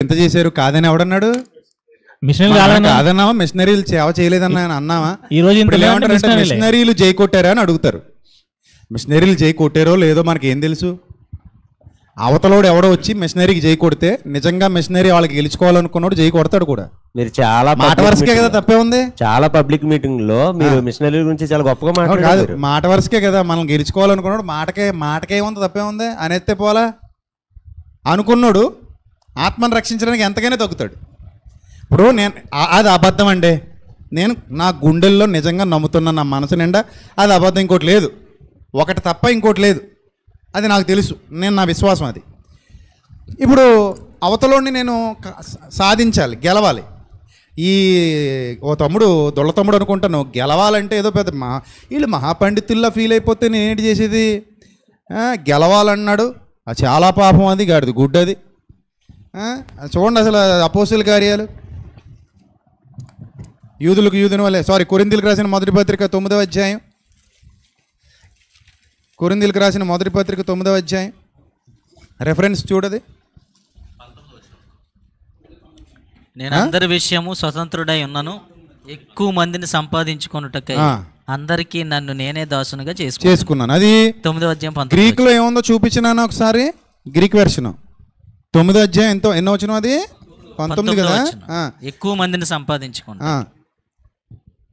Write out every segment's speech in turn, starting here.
ఎంత చేశారు కాదని ఎవడన్నాడు? కాదన్నావా? మిషనరీలు సేవ చేయలేదన్నా అన్నావా? ఈ రోజు మిషనరీలు జై కొట్టారా అని అడుగుతారు. మిషనరీలు జై కొట్టారో లేదో మనకి ఏం తెలుసు? అవతలోడు ఎవడో వచ్చి మిషనరీకి జై కొడితే నిజంగా మిషనరీ వాళ్ళకి గెలుచుకోవాలనుకున్నాడు జై కొడతాడు కూడా. మీరు చాలా మాట వరుసకే కదా, తప్పే ఉంది. చాలా పబ్లిక్ మీటింగ్ లో మీరు మిషనరీ గురించి చాలా గొప్పగా మాట్లాడారు. మాట వరుసకే కదా, మనం గెలుచుకోవాలనుకున్నాడు మాటకే ఉంది, తప్పే ఉంది అనేస్తే పోలా. అనుకున్నాడు ఆత్మను రక్షించడానికి ఎంతకైనా తగ్గుతాడు. ఇప్పుడు నేను అది అబద్ధం అండి, నేను నా గుండెల్లో నిజంగా నమ్ముతున్నా, నా మనసు నిండా అది అబద్ధం, ఇంకోటి లేదు, ఒకటి తప్ప ఇంకోటి లేదు, అది నాకు తెలుసు, నేను నా విశ్వాసం అది. ఇప్పుడు అవతలోని నేను సాధించాలి, గెలవాలి. ఈ ఓ తమ్ముడు దొళ్ళ తమ్ముడు అనుకుంటాను, గెలవాలంటే ఏదో పెద్ద వీళ్ళు మహాపండితుల్లా ఫీల్ అయిపోతే నేనేంటి చేసేది? గెలవాలన్నాడు, అది చాలా పాపం, అది గాడిది గుడ్డది. చూడండి అసలు అపోస్తుల కార్యాలు, యూదుని వల్లే, కొరింథీయులకు రాసిన మొదటి పత్రిక 9వ అధ్యాయం, కొరింథీయులకు రాసిన మొదటి పత్రిక 9వ అధ్యాయం రెఫరెన్స్ చూడది. నేను అందరి విషయము స్వతంత్రుడై ఉన్నాను, ఎక్కువ మందిని సంపాదించుకొనుటకై అందరికీ నన్ను నేనే దాసునిగా చేసుకున్నాను. అది 9వ అధ్యాయం గ్రీక్ లో ఏముందో చూపించినాను ఒకసారి, గ్రీక్ వెర్షన్ 9వ అధ్యాయం ఎన్నో వచ్చిన? అది 19 కదా. ఎక్కువ మందిని సంపాదించుకున్నా,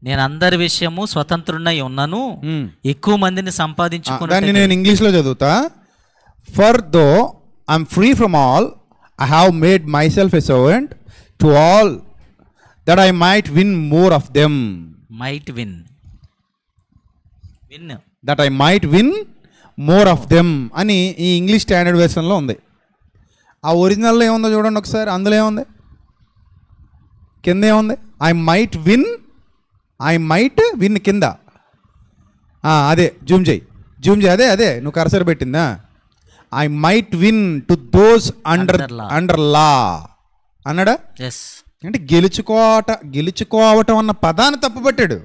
నేను అందరి విషయము స్వతంత్రుడై ఉన్నాను, ఎక్కువ మందిని సంపాదించుకున్నాను. నేను ఇంగ్లీష్ లో చదువుతా. For though I'm free from all, I have made my self a servant to all that I might win more of them. That I might win more of them అని ఈ ఇంగ్లీష్ స్టాండర్డ్ వెర్షన్లో ఉంది. ఆ ఒరిజినల్లో ఏముందో చూడండి ఒకసారి. అందులో ఏముంది? కింద ఏముంది? ఐ మైట్ విన్ కింద అదే జూమ్ చేయి, అదే నువ్వు కర్సర్ పెట్టిందా? I might win to those under లా అన్నాడా? అంటే గెలుచుకోవటం అన్న పదాన్ని తప్పుపట్టాడు.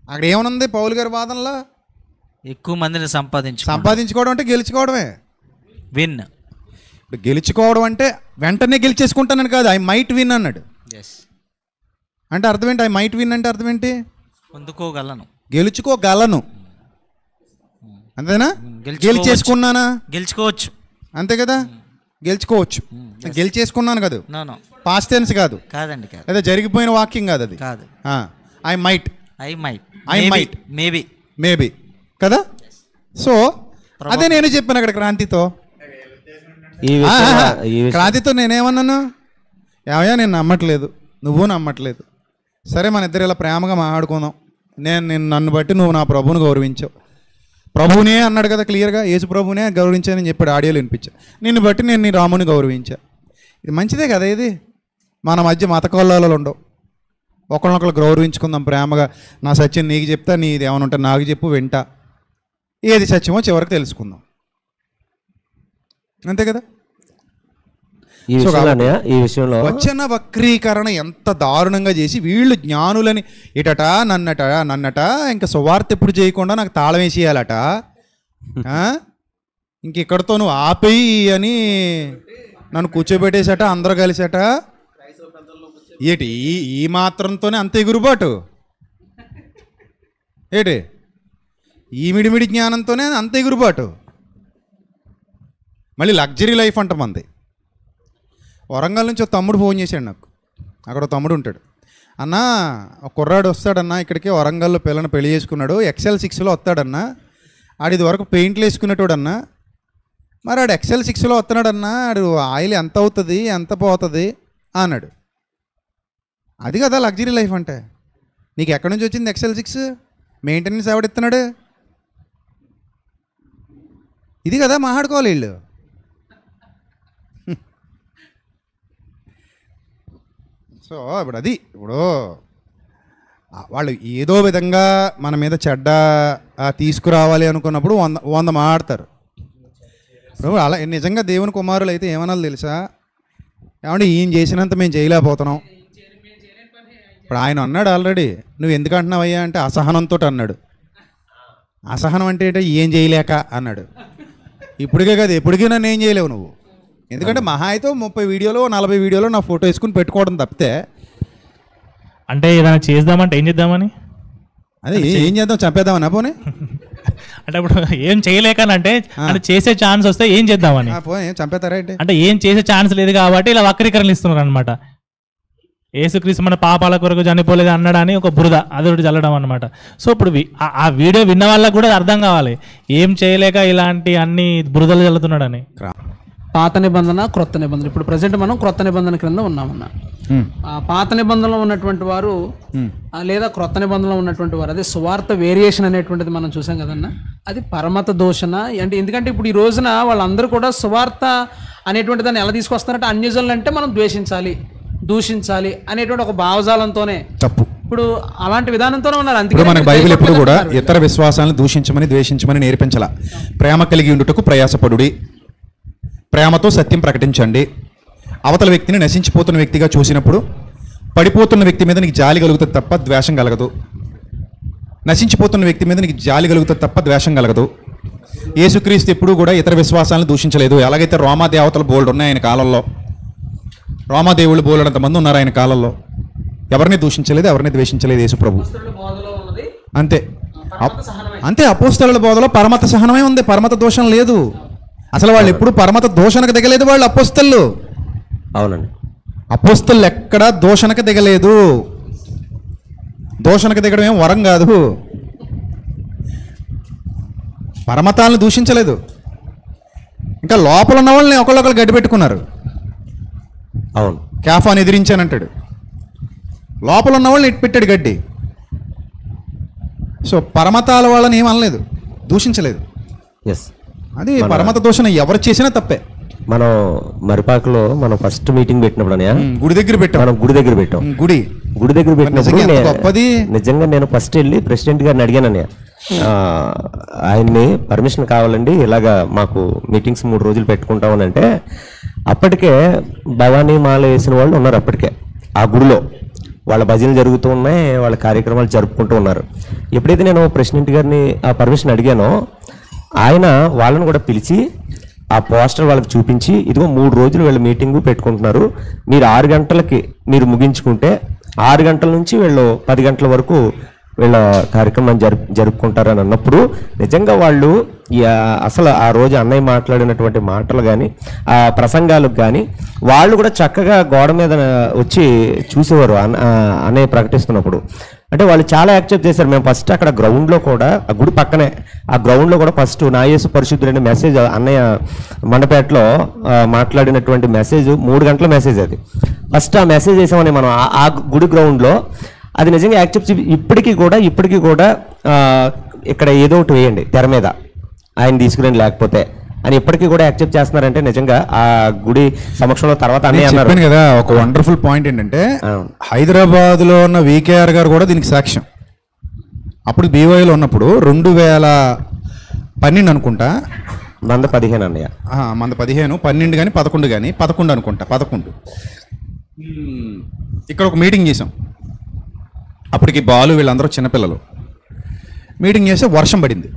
అక్కడ ఏమనుంది పౌలు గారి వాదనలో? ఎక్కువ మందిని సంపాదించుకోవడం అంటే గెలుచుకోవడమే. విన్, ఇప్పుడు గెలుచుకోవడం అంటే వెంటనే గెలిచేసుకుంటానని కాదు. ఐ మైట్ విన్ అన్నాడు. అంటే అర్థం ఏంటి? ఐ మైట్ విన్ అంటే అర్థం ఏంటి? గెలుచుకోగలను, అంతేనా? గెలిచేసుకున్నానా? గెలుచుకోవచ్చు, అంతే కదా. గెలుచుకోవచ్చు, గెలిచేసుకున్నాను కాదు, పాస్ట్ టెన్స్ కాదు, లేదా జరిగిపోయిన వాక్యం కాదు, అది కాదు. ఐ మైట్ మేబీ కదా. సో అదే నేను చెప్పాను అక్కడ క్రాంతితో నేనేమన్నాను? ఏమయ్యా నేను నమ్మట్లేదు, నువ్వు నమ్మట్లేదు, సరే మన ఇద్దరు ఇలా ప్రేమగా మాట్లాడుకుందాం, నన్ను బట్టి నువ్వు నా ప్రభువుని గౌరవించావు, ప్రభువునే అన్నాడు కదా క్లియర్గా, యేసు ప్రభువునే గౌరవించానని చెప్పాడు, ఆడియోలు వినిపించా. నిన్ను బట్టి నేను నీ రాముని గౌరవించా. ఇది మంచిదే కదా. ఇది మన మధ్య మత కొల్లాలు ఉండవు, ఒకరినొకరు గౌరవించుకుందాం ప్రేమగా. నా సత్యం నీకు చెప్తా, నీది ఏమైనా ఉంటే నాకు చెప్పు, వింటా, ఏది సత్యమో చివరికి తెలుసుకుందాం, అంతే కదా. ఈ విషయంలో వచన వక్రీకరణ ఎంత దారుణంగా చేసి వీళ్ళు జ్ఞానులని నన్నట ఇంకా సువార్త ఎప్పుడు చేయకుండా నాకు తాళం వేసేయాలట, ఇంకెక్కడితో నువ్వు ఆపేయి అని నన్ను కూర్చోబెట్టేసట, అందరూ కలిసట. ఏటి ఈ మాత్రంతోనే అంత ఎగురుబాటు? ఏటి ఈ మిడిమిడి జ్ఞానంతోనే అంత ఎగురుబాటు? మళ్ళీ లగ్జరీ లైఫ్ అంట మంది. వరంగల్ నుంచి ఒక తమ్ముడు ఫోన్ చేశాడు నాకు, అక్కడ ఒక తమ్ముడు ఉంటాడు. అన్నా ఒక కుర్రాడు వస్తాడన్నా ఇక్కడికి, వరంగల్లో పిల్లని పెళ్లి చేసుకున్నాడు, XL6లో వస్తాడన్నా, ఆడిది వరకు పెయింట్లు వేసుకునేటోడన్నా, మరి ఆడు XL6లో వస్తున్నాడన్నా, ఆడు ఆయిల్ ఎంత అవుతుంది, ఎంత పోతుంది అన్నాడు. అది కదా లగ్జరీ లైఫ్ అంటే. నీకు ఎక్కడి నుంచి వచ్చింది XL6? మెయింటెనెన్స్ ఎవడిస్తున్నాడు? ఇది కదా మాట్లాడుకోవాలి వీళ్ళు. సో ఇప్పుడు వాళ్ళు ఏదో విధంగా మన మీద చెడ్డ తీసుకురావాలి అనుకున్నప్పుడు 100 మాట్లాడతారు. ఇప్పుడు అలా నిజంగా దేవుని కుమారులు అయితే ఏమనాలి తెలుసా? ఏమంటే ఈయన చేసినంత మేము చేయలేకపోతున్నాం. ఇప్పుడు ఆయన అన్నాడు ఆల్రెడీ, నువ్వు ఎందుకు అంటున్నావయ్యా అంటే అసహనంతో అన్నాడు. అసహనం అంటే ఏం చేయలేక అన్నాడు. ఇప్పటికే కాదు, ఎప్పటికీ నన్ను ఏం చేయలేవు నువ్వు. ఎందుకంటే మహా అయితే 30 వీడియోలో 40 వీడియోలో నా ఫోటో వేసుకుని పెట్టుకోవడం తప్పితే అంటే ఏదైనా చేద్దామంటే ఏం చేద్దామని, అదే ఏం చేద్దాం, చంపేద్దామని పోనీ అంటే ఇప్పుడు ఏం చేయలేకనంటే అంటే చేసే ఛాన్స్ వస్తే ఏం చేద్దామని, పోనీ చంపేస్తారా ఏంటి? అంటే ఏం చేసే ఛాన్స్ లేదు కాబట్టి ఇలా వక్రీకరణలు ఇస్తున్నారు అనమాట. యేసుక్రీస్తు మన పాపాల కొరకు చనిపోలేదు అన్నాడని ఒక బురద అదొకటి చల్లడం అనమాట. సో ఇప్పుడు ఆ వీడియో విన్న వాళ్ళకు కూడా అర్థం కావాలి ఏం చేయలేక ఇలాంటి అన్ని బురదలు చల్లుతున్నాడని. పాత నిబంధన క్రొత్త నిబంధన, ఇప్పుడు ప్రజెంట్ మనం క్రొత్త నిబంధన క్రింద ఉన్నామన్నా. ఆ పాత నిబంధనలో ఉన్నటువంటి వారు లేదా క్రొత్త నిబంధనలో ఉన్నటువంటి వారు, అదే సువార్త వేరియేషన్ అనేటువంటిది మనం చూసాం కదన్నా, అది పరమత దూషణ. అంటే ఎందుకంటే ఇప్పుడు ఈ రోజున వాళ్ళందరూ కూడా సువార్త అనేటువంటి దాన్ని ఎలా తీసుకొస్తారంటే అన్యజనులు అంటే మనం ద్వేషించాలి, దూషించాలి అనేటువంటి ఒక భావజాలంతోనే తప్పు. ఇప్పుడు అలాంటి విధానంతోనే ఉన్నారు. ఇప్పుడు మనకు బైబిల్ ఎప్పుడు కూడా ఇతర విశ్వాసాలను దూషించమని ద్వేషించమని నేర్పించాల. ప్రేమ కలిగి ఉండుటకు ప్రయాసపడుడి, ప్రేమతో సత్యం ప్రకటించండి. అవతల వ్యక్తిని నశించిపోతున్న వ్యక్తిగా చూసినప్పుడు పడిపోతున్న వ్యక్తి మీద నీకు జాలి కలుగుతుంది తప్ప ద్వేషం కలగదు. నశించిపోతున్న వ్యక్తి మీద నీకు జాలి కలుగుతుంది తప్ప ద్వేషం కలగదు. యేసుక్రీస్తు ఎప్పుడూ కూడా ఇతర విశ్వాసాలను దూషించలేదు. ఎలాగైతే రోమా దేవతలు బోల్డ్ ఉన్నాయి ఆయన కాలంలో, రోమాదేవుళ్ళు బోలెడంత మంది ఉన్నారు ఆయన కాలంలో, ఎవరిని దూషించలేదు, ఎవరిని ద్వేషించలేదు యేసు ప్రభు. అంతే అంతే. అపోస్తలుల బోధలో పరమత సహనమే ఉంది, పరమత దోషం లేదు. అసలు వాళ్ళు ఎప్పుడు పరమత దోషణకు దిగలేదు వాళ్ళు అపోస్తలు. అవునండి, అపోస్తలు ఎక్కడా దోషణకు దిగలేదు. దోషణకు దిగడం ఏం వరం కాదు. పరమతాలను దూషించలేదు. ఇంకా లోపల ఉన్న వాళ్ళని ఒకళ్ళొకళ్ళు గడ్డి పెట్టుకున్నారు. అవును, క్యాఫాని ఎదిరించానంటాడు, లోపల ఉన్న వాళ్ళని ఇటు పెట్టాడు గడ్డి. సో పరమతాల వాళ్ళని ఏం అనలేదు, దూషించలేదు. ఎస్, అది పరమత దూషణ ఎవరు చేసినా తప్పే. మనం మరిపాకలో మనం ఫస్ట్ మీటింగ్ పెట్టినప్పుడు గుడి దగ్గర పెట్టాం, మనం గుడి దగ్గర పెట్టాం. గుడి దగ్గర పెట్టినప్పుడు నిజంగా నేను ఫస్ట్ వెళ్ళి ప్రెసిడెంట్ గారిని అడిగానని, ఆయన్ని పర్మిషన్ కావాలండి ఇలాగా మాకు మీటింగ్స్ 3 రోజులు పెట్టుకుంటామని అంటే, అప్పటికే భవానీ మాల వేసిన వాళ్ళు ఉన్నారు. అప్పటికే ఆ గుడిలో వాళ్ళ భజనలు జరుగుతూ ఉన్నాయి, వాళ్ళ కార్యక్రమాలు జరుపుకుంటూ ఉన్నారు. ఎప్పుడైతే నేను ప్రెసిడెంట్ గారిని ఆ పర్మిషన్ అడిగానో, ఆయన వాళ్ళని కూడా పిలిచి ఆ పోస్టర్ వాళ్ళకి చూపించి, ఇదిగో 3 రోజులు వీళ్ళు మీటింగు పెట్టుకుంటున్నారు, మీరు 6 గంటలకి మీరు ముగించుకుంటే 6 గంటల నుంచి వీళ్ళు 10 గంటల వరకు వీళ్ళ కార్యక్రమం జరుపుకుంటారని అన్నప్పుడు, నిజంగా వాళ్ళు అసలు ఆ రోజు అన్నయ్య మాట్లాడినటువంటి మాటలు కానీ ఆ ప్రసంగాలకు కానీ వాళ్ళు కూడా చక్కగా గోడ మీద వచ్చి చూసేవారు అన్నయ్య ప్రకటిస్తున్నప్పుడు. అంటే వాళ్ళు చాలా యాక్సెప్ట్ చేశారు. మేము ఫస్ట్ అక్కడ గ్రౌండ్లో కూడా, ఆ గుడి పక్కనే ఆ గ్రౌండ్లో కూడా ఫస్ట్ నా యేసు పరిశుద్ధుడైన మెసేజ్ అన్నయ్య మండపేటలో మాట్లాడినటువంటి మెసేజ్ 3 గంటల మెసేజ్. అది ఫస్ట్ ఆ మెసేజ్ వేసామని మనం ఆ గుడి గ్రౌండ్లో. అది నిజంగా యాక్సెప్ట్ ఇప్పటికీ కూడా ఇక్కడ ఏదో ఒకటి వేయండి తెర మీద, ఆయన తీసుకురండి లేకపోతే అని ఇప్పటికీ కూడా యాక్సెప్ట్ చేస్తున్నారంటే నిజంగా ఆ గుడి సమక్షంలో. తర్వాత అన్నయ్య చెప్పాను కదా, ఒక వండర్ఫుల్ పాయింట్ ఏంటంటే హైదరాబాద్లో ఉన్న వికేఆర్ గారు కూడా దీనికి సాక్ష్యం. అప్పుడు బీవైలో ఉన్నప్పుడు 2012 అనుకుంటా, మంద 15 అన్నయ్య, మంద 15, 12 కానీ 11 కానీ 11 అనుకుంటా, 11 ఇక్కడ ఒక మీటింగ్ చేసాం. అప్పటికి బాలు వీళ్ళందరూ చిన్నపిల్లలు. మీటింగ్ చేస్తే వర్షం పడింది.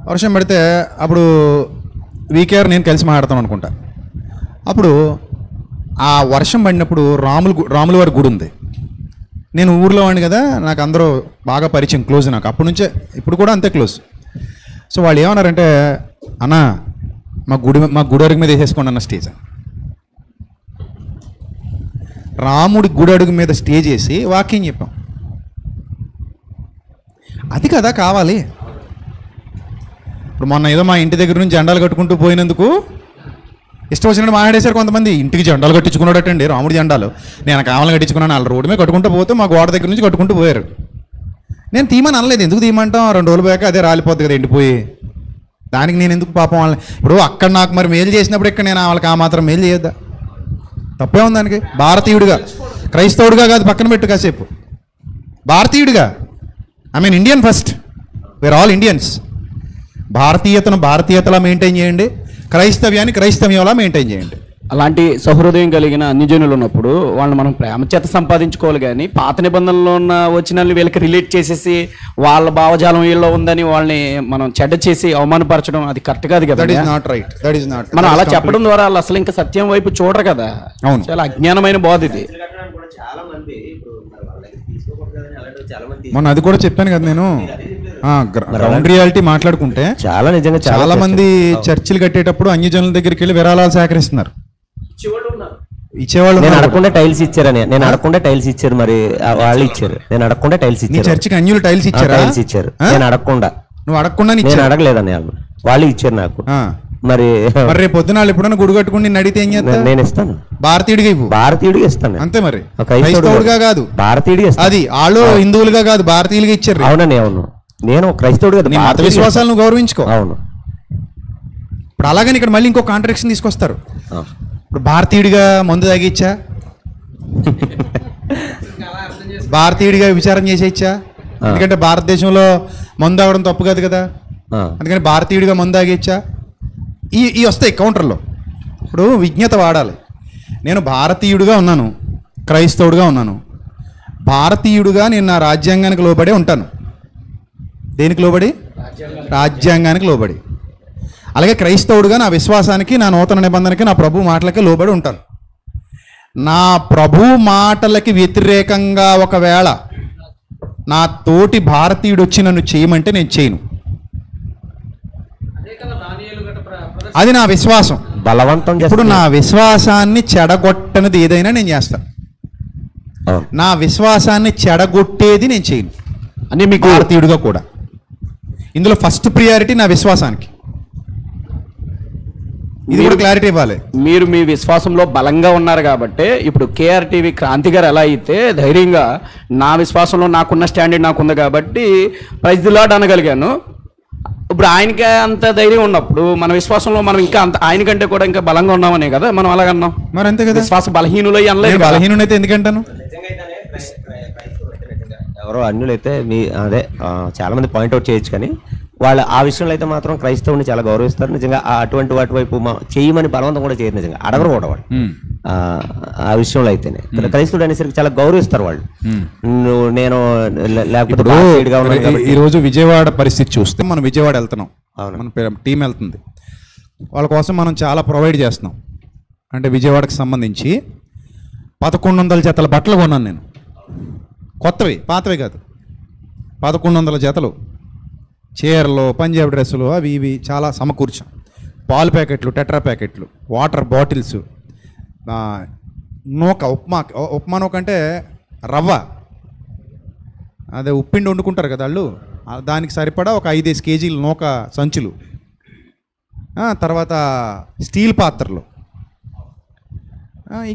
వర్షం పడితే అప్పుడు వీకేఆర్ నేను కలిసి మాట్లాడతాం అనుకుంటా. అప్పుడు ఆ వర్షం పడినప్పుడు రాముల వారి గుడి ఉంది. నేను ఊర్లో వాడిని కదా, నాకు అందరూ బాగా పరిచయం, క్లోజ్ నాకు అప్పటి నుంచే, ఇప్పుడు కూడా అంతే క్లోజ్. సో వాళ్ళు ఏమన్నారంటే, అన్నా మా గుడి అడుగు మీద వేసేసుకోండి అన్న స్టేజ్. రాముడి గుడి అడుగు మీద స్టేజ్ వేసి వాక్యం చెప్పాం. అది కదా కావాలి. ఇప్పుడు మొన్న ఏదో మా ఇంటి దగ్గర నుంచి జెండాలు కట్టుకుంటూ పోయినందుకు ఇష్టం వచ్చినట్టు మాట్లాడేశారు కొంతమంది. ఇంటికి జెండాలు కట్టించుకున్నాడటండి, రాముడి జెండాలు. నేను కావాలని కట్టించుకున్నాను, వాళ్ళ రోడ్డు మీద కట్టుకుంటూ పోతే మా గోడ దగ్గర నుంచి కట్టుకుంటూ పోయారు. నేను తీయమని అనలేదు. ఎందుకు తీయమంటాం, 2 రోజులు పోయాక అదే రాలిపోద్ది కదా ఎండిపోయి. దానికి నేను ఎందుకు పాపం వాళ్ళని, ఇప్పుడు అక్కడ నాకు మరి మేలు చేసినప్పుడు ఇక్కడ నేను వాళ్ళకి ఆ మాత్రం మేలు చేయొద్దా? తప్పే ఉంది దానికి. భారతీయుడిగా, క్రైస్తవుడిగా కాదు, పక్కన పెట్టు కాసేపు. భారతీయుడిగా, I mean Indian first, we're all Indians. భారతీయతను భారతీయతలా మెయింటైన్ చేయండి, క్రైస్తవ్యాన్ని క్రైస్తవ్యంలా మెయింటైన్ చేయండి. అలాంటి సహృదయం కలిగిన అన్యజనులు ఉన్నప్పుడు వాళ్ళని మనం ప్రేమ చేత సంపాదించుకోవాలి, కానీ పాత నిబంధనలో ఉన్న వచనాలను వీళ్ళకి రిలేట్ చేసేసి వాళ్ళ భావజాలం వీళ్ళలో ఉందని వాళ్ళని మనం చెడ్డ చేసి అవమానపరచడం అది కరెక్ట్ కాదు కదా. That is not right. That is not. మనం అలా చెప్పడం ద్వారా వాళ్ళు అసలు ఇంకా సత్యం వైపు చూడరు కదా. అవును, చాలా అజ్ఞానమైన బోధ ఇది. మొన్న అది కూడా చెప్పాను కదా నేను. గ్రౌండ్ రియాలిటీ మాట్లాడుకుంటే చాలా నిజంగా చాలా మంది చర్చిలు కట్టేటప్పుడు అన్యజనుల దగ్గరికి వెళ్ళి విరాళాలు సేకరిస్తున్నారు. ఇచ్చేవాళ్ళు. నేను అడగకుండా టైల్స్ ఇచ్చారని, నేను అడగకుండా టైల్స్ ఇచ్చారు, మరి వాళ్ళు ఇచ్చారు. నేను అడగకుండా టైల్స్ ఇచ్చారు. చర్చికి అన్యులు టైల్స్ ఇచ్చారా? టైల్స్ ఇచ్చారు. నేను అడగకుండా. నువ్వు అడగకుండా నేను అడగలేదని వాళ్ళు ఇచ్చారు నాకు. మరి రేపు పొద్దున వాళ్ళు ఎప్పుడైనా గుడి కట్టుకుని నేను అడిగితే ఏం చేస్తా? నేను ఇస్తాను. భారతీయుడిగా ఇవ్వు. భారతీయుడిగా ఇస్తాను అంతే. మరి క్రైస్తవుడిగా కాదు, భారతీయుడిగా. అది వాళ్ళు హిందువులుగా కాదు, భారతీయులుగా ఇచ్చారు. అవునండి, అవును. నేను క్రైస్తవుడు కదా. మత విశ్వాసాలు నువ్వు గౌరవించుకో. అవును. ఇప్పుడు అలాగని ఇక్కడ మళ్ళీ ఇంకో కాంట్రాడిక్షన్ తీసుకొస్తారు. ఇప్పుడు భారతీయుడిగా మందు తాగిచ్చా, భారతీయుడిగా విచారం చేసేయచ్చా? ఎందుకంటే భారతదేశంలో మందు తాగడం తప్పు కాదు కదా, అందుకని భారతీయుడిగా మందు తాగిచ్చా? ఈ వస్తాయి కౌంటర్లో. ఇప్పుడు విజ్ఞత వాడాలి. నేను భారతీయుడిగా ఉన్నాను, క్రైస్తవుడిగా ఉన్నాను. భారతీయుడిగా నేను నా రాజ్యాంగానికి లోబడే ఉంటాను. దేనికి లోబడి? రాజ్యాంగానికి లోబడి. అలాగే క్రైస్తవుడిగా నా విశ్వాసానికి, నా నూతన నిబంధనకి, నా ప్రభు మాటలకి లోబడి ఉంటాను. నా ప్రభు మాటలకి వ్యతిరేకంగా ఒకవేళ నా తోటి భారతీయుడు వచ్చి నన్ను చేయమంటే నేను చేయను. అది నా విశ్వాసం. బలవంతం. ఇప్పుడు నా విశ్వాసాన్ని చెడగొట్టనిది ఏదైనా నేను చేస్తాను. నా విశ్వాసాన్ని చెడగొట్టేది నేను చేయను. అని మీకు భారతీయుడిగా కూడా ఇందులో ఫస్ట్ ప్రియారిటీ నా విశ్వాసానికి. ఇది కూడా క్లారిటీ ఇవ్వాలి. మీరు మీ విశ్వాసంలో బలంగా ఉన్నారు కాబట్టి ఇప్పుడు కేఆర్టీవీ క్రాంతి గారు ఎలా అయితే ధైర్యంగా నా విశ్వాసంలో నాకున్న స్టాండర్డ్ నాకుంది కాబట్టి ప్రైజ్ ది లార్డ్ అనగలిగాను. ఇప్పుడు ఆయనకే అంత ధైర్యం ఉన్నప్పుడు మన విశ్వాసంలో మనం ఇంకా అంత ఆయనకంటే కూడా ఇంకా బలంగా ఉన్నామనే కదా మనం అలాగన్నాం. మరి అంతే కదా. విశ్వాస బలహీనులై అనలేదు. బలహీనునైతే ఎందుకంటాను? ఎవరో అన్యులైతే మీ అదే చాలా మంది పాయింట్అవుట్ చేయొచ్చు, కానీ వాళ్ళు ఆ విషయంలో అయితే మాత్రం క్రైస్తవుని చాలా గౌరవిస్తారు. నిజంగా అటువంటి వాటి వైపు చేయమని బలవంతం కూడా చేయరు. నిజంగా అడగరు కూడా వాళ్ళు ఆ విషయంలో అయితేనే. క్రైస్తవుడు అనేసరికి చాలా గౌరవిస్తారు వాళ్ళు. నేను లేకపోతే ఈరోజు విజయవాడ పరిస్థితి చూస్తే మనం విజయవాడ వెళ్తున్నాం, మన టీం వెళ్తుంది. వాళ్ళ కోసం మనం చాలా ప్రొవైడ్ చేస్తున్నాం. అంటే విజయవాడకి సంబంధించి 1100 జతల బట్టలు కొన్నాను నేను. కొత్తవి, పాతవి కాదు. 1100 జతలు చీరలు, పంజాబ్ డ్రెస్సులు, అవి ఇవి చాలా సమకూర్చాం. పాలు ప్యాకెట్లు, టెట్రా ప్యాకెట్లు, వాటర్ బాటిల్స్, నూక, ఉప్మా నూక అంటే రవ్వ, అదే ఉప్పిండి వండుకుంటారు కదా వాళ్ళు, దానికి సరిపడా ఒక 5 కేజీలు నూక సంచులు, తర్వాత స్టీల్ పాత్రలు,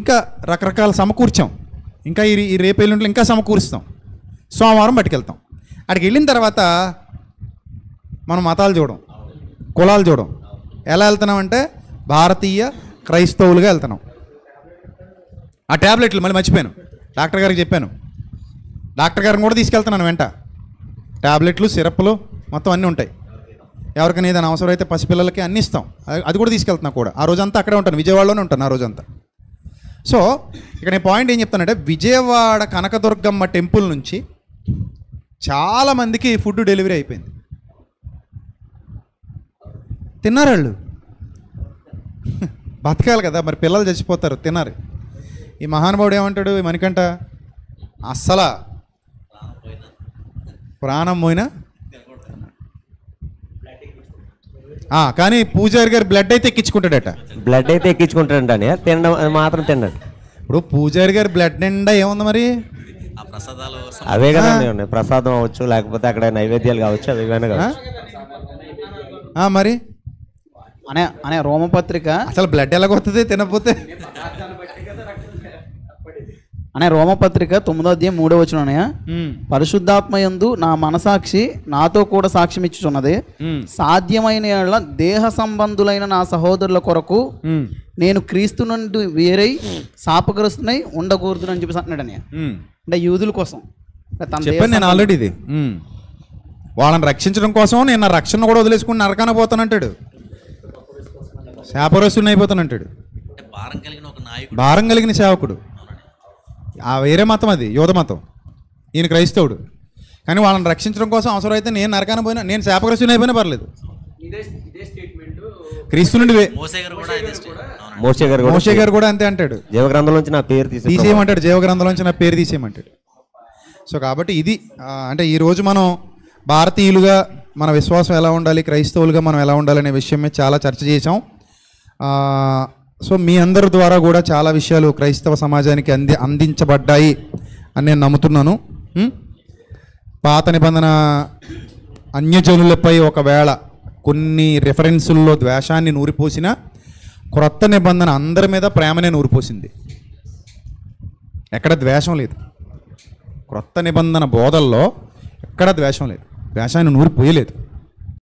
ఇంకా రకరకాల సమకూర్చాం. ఇంకా ఈ రేపు ఎల్లుండిలో ఇంకా సమకూరుస్తాం. సోమవారం పట్టుకెళ్తాం. అక్కడికి వెళ్ళిన తర్వాత మనం మతాలు చూడం, కులాలు చూడం. ఎలా వెళ్తున్నామంటే భారతీయ క్రైస్తవులుగా వెళ్తున్నాం. ఆ ట్యాబ్లెట్లు మళ్ళీ మర్చిపోయాను, డాక్టర్ గారికి చెప్పాను. డాక్టర్ గారిని కూడా తీసుకెళ్తున్నాను వెంట. ట్యాబ్లెట్లు, సిరప్లు మొత్తం అన్నీ ఉంటాయి. ఎవరికైనా ఏదైనా అవసరం అయితే పసిపిల్లలకి అన్నీ ఇస్తాం. అది కూడా తీసుకెళ్తున్నా కూడా. ఆ రోజంతా అక్కడే ఉంటాను, విజయవాడలోనే ఉంటాను ఆ రోజంతా. సో ఇక్కడ నేను పాయింట్ ఏం చెప్తానంటే, విజయవాడ కనకదుర్గమ్మ టెంపుల్ నుంచి చాలామందికి ఫుడ్ డెలివరీ అయిపోయింది. తిన్నారు వాళ్ళు. బతకాలి కదా మరి, పిల్లలు చచ్చిపోతారు, తిన్నారు. ఈ మహానుభావుడు ఏమంటాడు మణికంఠ, అస్సలా ప్రాణం పోయినా కానీ పూజారి గారు బ్లడ్ అయితే ఎక్కించుకుంటాడట. బ్లడ్ అయితే ఎక్కించుకుంటాడంటే తినడం మాత్రం తిన్నాడు. ఇప్పుడు పూజారి గారి బ్లడ్ నిండా ఏముంది మరి? అవే కదా ఉన్నాయి. ప్రసాదం అవ్వచ్చు, లేకపోతే అక్కడ నైవేద్యాలు కావచ్చు, అవి ఏమైనా కావచ్చు. మరి అనే రోమపత్రిక అసలు బ్లడ్ ఎలా వస్తుంది తినకపోతే? అనే రోమపత్రిక 9వ అధ్యాయం 3వ వచనం, పరిశుద్ధాత్మయందు నా మనసాక్షి నాతో కూడా సాక్ష్యం ఇచ్చుచున్నది, సాధ్యమైన దేహ సంబంధులైన నా సహోదరుల కొరకు నేను క్రీస్తు నుండి వేరై శాపగ్రస్తునై ఉండకూడదునని చెప్పేసి అంటున్నాడని. అంటే యూదుల కోసం చెప్పాను నేను ఆల్రెడీ. ఇది వాళ్ళని రక్షించడం కోసం నేను నా రక్షణ కూడా వదిలేసుకుని నరకాన పోతానంటాడు, శాపగ్రస్తుని అయిపోతానంటాడు. భారం కలిగిన సేవకుడు. ఆ వేరే మతం, అది యోధ మతం. ఈయన క్రైస్తవుడు. కానీ వాళ్ళని రక్షించడం కోసం అవసరమైతే నేను నరకాన పోయినా, నేను శాపగ్రస్తుని అయిపోయినా పర్లేదు. క్రీస్తు నుండి మోషే గారు కూడా అంతే అంటాడు, జీవగ్రంథంలోంచి నా పేరు తీసేయమంటాడు, జీవగ్రంథంలోంచి నా పేరు తీసేయమంటాడు. సో కాబట్టి ఇది అంటే ఈరోజు మనం భారతీయులుగా మన విశ్వాసం ఎలా ఉండాలి, క్రైస్తవులుగా మనం ఎలా ఉండాలి అనే విషయం మీద చాలా చర్చ చేసాం. సో మీ అందరి ద్వారా కూడా చాలా విషయాలు క్రైస్తవ సమాజానికి అందించబడ్డాయి అని నేను నమ్ముతున్నాను. పాత నిబంధన అన్యజనులపై ఒకవేళ కొన్ని రెఫరెన్సుల్లో ద్వేషాన్ని నూరిపోసిన, క్రొత్త నిబంధన అందరి మీద ప్రేమనే నూరిపోసింది. ఎక్కడ ద్వేషం లేదు. క్రొత్త నిబంధన బోధల్లో ఎక్కడ ద్వేషం లేదు, ద్వేషాన్ని నూరిపోయలేదు.